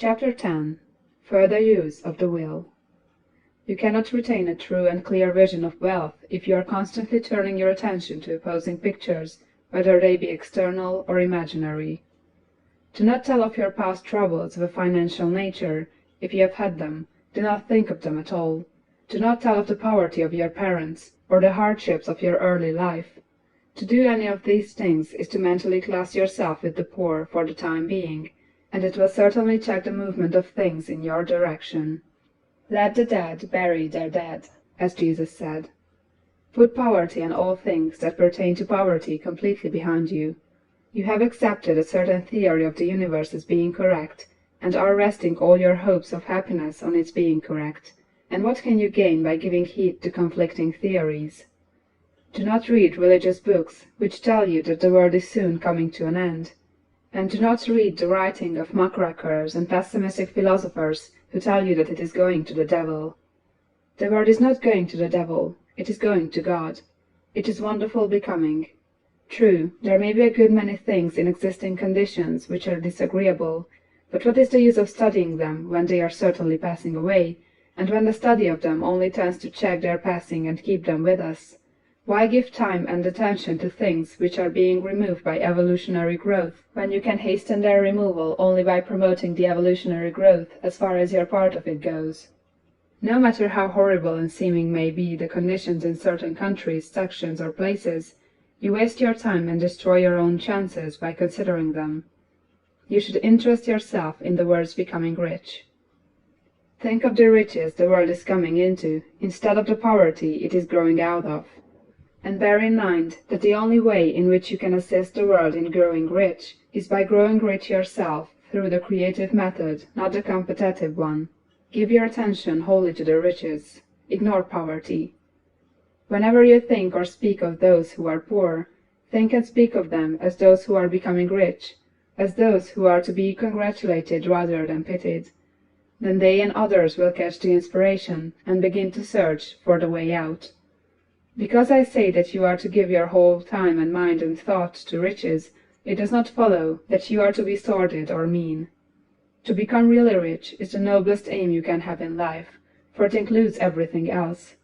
Chapter 10. Further Use of the Will. You cannot retain a true and clear vision of wealth if you are constantly turning your attention to opposing pictures, whether they be external or imaginary. Do not tell of your past troubles of a financial nature, if you have had them. Do not think of them at all. Do not tell of the poverty of your parents, or the hardships of your early life. To do any of these things is to mentally class yourself with the poor for the time being, and it will certainly check the movement of things in your direction. Let the dead bury their dead, as Jesus said. Put poverty and all things that pertain to poverty completely behind you. You have accepted a certain theory of the universe as being correct, and are resting all your hopes of happiness on its being correct. And what can you gain by giving heed to conflicting theories? Do not read religious books which tell you that the world is soon coming to an end. And do not read the writing of muckrakers and pessimistic philosophers who tell you that it is going to the devil. The world is not going to the devil, it is going to God. It is wonderful becoming. True, there may be a good many things in existing conditions which are disagreeable, but what is the use of studying them when they are certainly passing away, and when the study of them only tends to check their passing and keep them with us? Why give time and attention to things which are being removed by evolutionary growth, when you can hasten their removal only by promoting the evolutionary growth as far as your part of it goes? No matter how horrible and seeming may be the conditions in certain countries, sections, or places, you waste your time and destroy your own chances by considering them. You should interest yourself in the world's becoming rich. Think of the riches the world is coming into, instead of the poverty it is growing out of. And bear in mind that the only way in which you can assist the world in growing rich is by growing rich yourself through the creative method, not the competitive one. Give your attention wholly to the riches. Ignore poverty. Whenever you think or speak of those who are poor, think and speak of them as those who are becoming rich, as those who are to be congratulated rather than pitied. Then they and others will catch the inspiration and begin to search for the way out. Because I say that you are to give your whole time and mind and thought to riches, it does not follow that you are to be sordid or mean. To become really rich is the noblest aim you can have in life, for it includes everything else.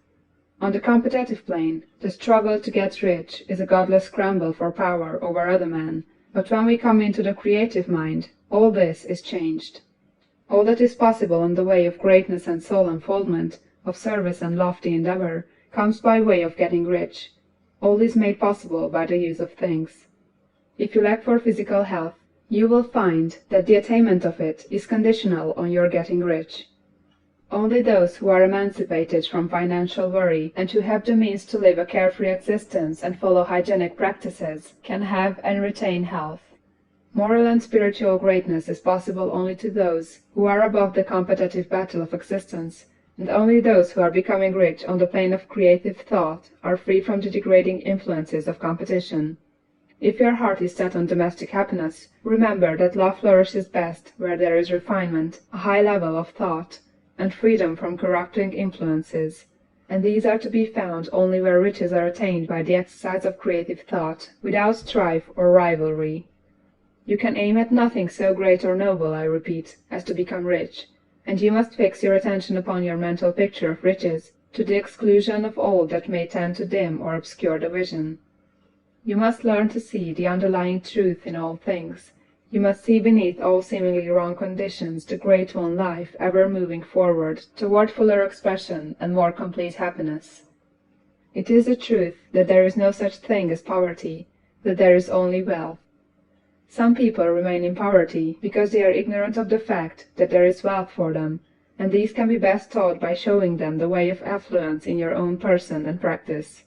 On the competitive plane, the struggle to get rich is a godless scramble for power over other men, but when we come into the creative mind, all this is changed. All that is possible in the way of greatness and soul unfoldment, of service and lofty endeavor, comes by way of getting rich. All is made possible by the use of things. If you lack for physical health, you will find that the attainment of it is conditional on your getting rich. Only those who are emancipated from financial worry and who have the means to live a carefree existence and follow hygienic practices can have and retain health. Moral and spiritual greatness is possible only to those who are above the competitive battle of existence, and only those who are becoming rich on the plane of creative thought are free from the degrading influences of competition. If your heart is set on domestic happiness, remember that love flourishes best where there is refinement, a high level of thought, and freedom from corrupting influences, and these are to be found only where riches are attained by the exercise of creative thought, without strife or rivalry. You can aim at nothing so great or noble, I repeat, as to become rich, and you must fix your attention upon your mental picture of riches, to the exclusion of all that may tend to dim or obscure the vision. You must learn to see the underlying truth in all things. You must see beneath all seemingly wrong conditions the great one life ever moving forward toward fuller expression and more complete happiness. It is the truth that there is no such thing as poverty, that there is only wealth. Some people remain in poverty because they are ignorant of the fact that there is wealth for them, and these can be best taught by showing them the way of affluence in your own person and practice.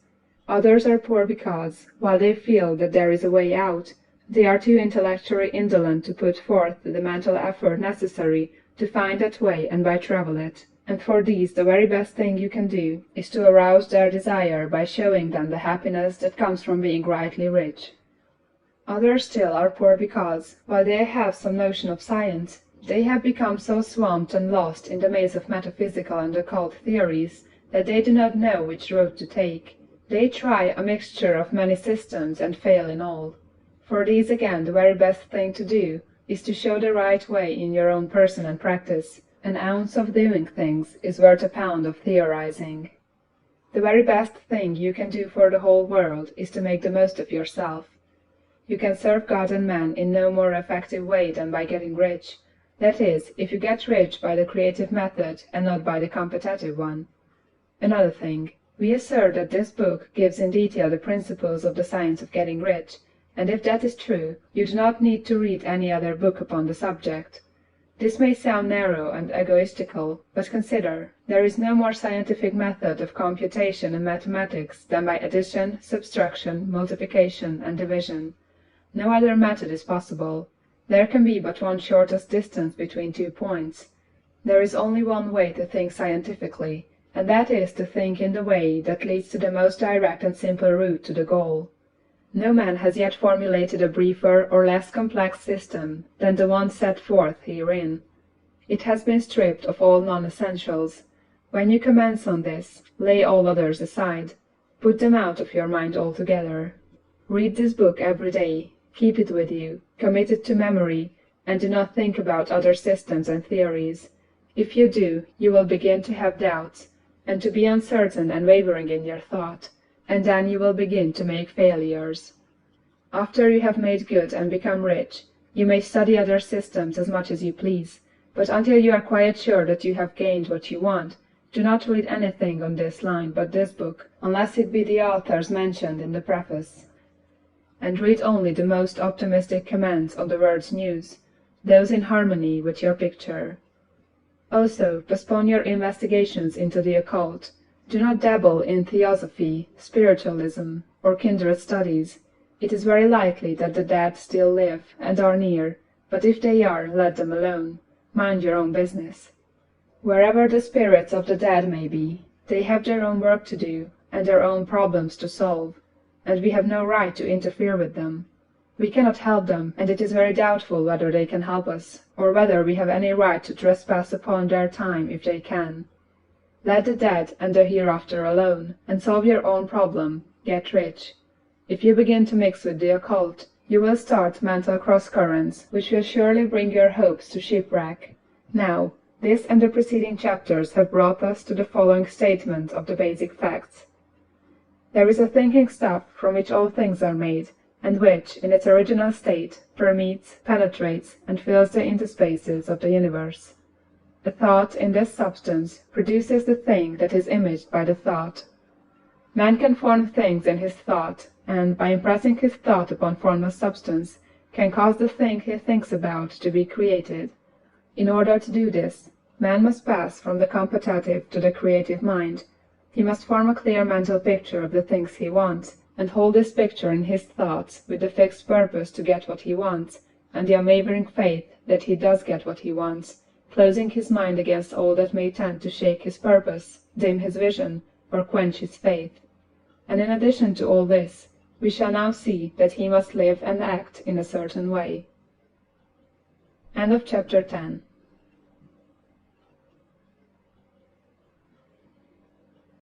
Others are poor because, while they feel that there is a way out, they are too intellectually indolent to put forth the mental effort necessary to find that way and by travel it, and for these the very best thing you can do is to arouse their desire by showing them the happiness that comes from being rightly rich. Others still are poor because, while they have some notion of science, they have become so swamped and lost in the maze of metaphysical and occult theories that they do not know which road to take. They try a mixture of many systems and fail in all. For these again the very best thing to do is to show the right way in your own person and practice. An ounce of doing things is worth a pound of theorizing. The very best thing you can do for the whole world is to make the most of yourself. You can serve God and man in no more effective way than by getting rich. That is, if you get rich by the creative method and not by the competitive one. Another thing, we assert that this book gives in detail the principles of the science of getting rich, and if that is true, you do not need to read any other book upon the subject. This may sound narrow and egoistical, but consider, there is no more scientific method of computation in mathematics than by addition, subtraction, multiplication, and division. No other method is possible. There can be but one shortest distance between 2 points. There is only one way to think scientifically, and that is to think in the way that leads to the most direct and simple route to the goal. No man has yet formulated a briefer or less complex system than the one set forth herein. It has been stripped of all non-essentials. When you commence on this, lay all others aside. Put them out of your mind altogether. Read this book every day. Keep it with you, commit it to memory, and do not think about other systems and theories. If you do, you will begin to have doubts, and to be uncertain and wavering in your thought, and then you will begin to make failures. After you have made good and become rich, you may study other systems as much as you please, but until you are quite sure that you have gained what you want, do not read anything on this line but this book, unless it be the authors mentioned in the preface. And read only the most optimistic comments on the word's news, those in harmony with your picture. Also, postpone your investigations into the occult. Do not dabble in theosophy, spiritualism, or kindred studies. It is very likely that the dead still live and are near, but if they are, let them alone. Mind your own business. Wherever the spirits of the dead may be, they have their own work to do, and their own problems to solve, and we have no right to interfere with them. We cannot help them, and it is very doubtful whether they can help us, or whether we have any right to trespass upon their time if they can. Let the dead and the hereafter alone, and solve your own problem, get rich. If you begin to mix with the occult, you will start mental cross-currents, which will surely bring your hopes to shipwreck. Now, this and the preceding chapters have brought us to the following statement of the basic facts. There is a thinking stuff from which all things are made, and which, in its original state, permeates, penetrates, and fills the interspaces of the universe. A thought in this substance produces the thing that is imaged by the thought. Man can form things in his thought, and, by impressing his thought upon formless substance, can cause the thing he thinks about to be created. In order to do this, man must pass from the competitive to the creative mind. He must form a clear mental picture of the things he wants, and hold this picture in his thoughts with the fixed purpose to get what he wants, and the unwavering faith that he does get what he wants, closing his mind against all that may tend to shake his purpose, dim his vision, or quench his faith. And in addition to all this, we shall now see that he must live and act in a certain way. End of chapter 10.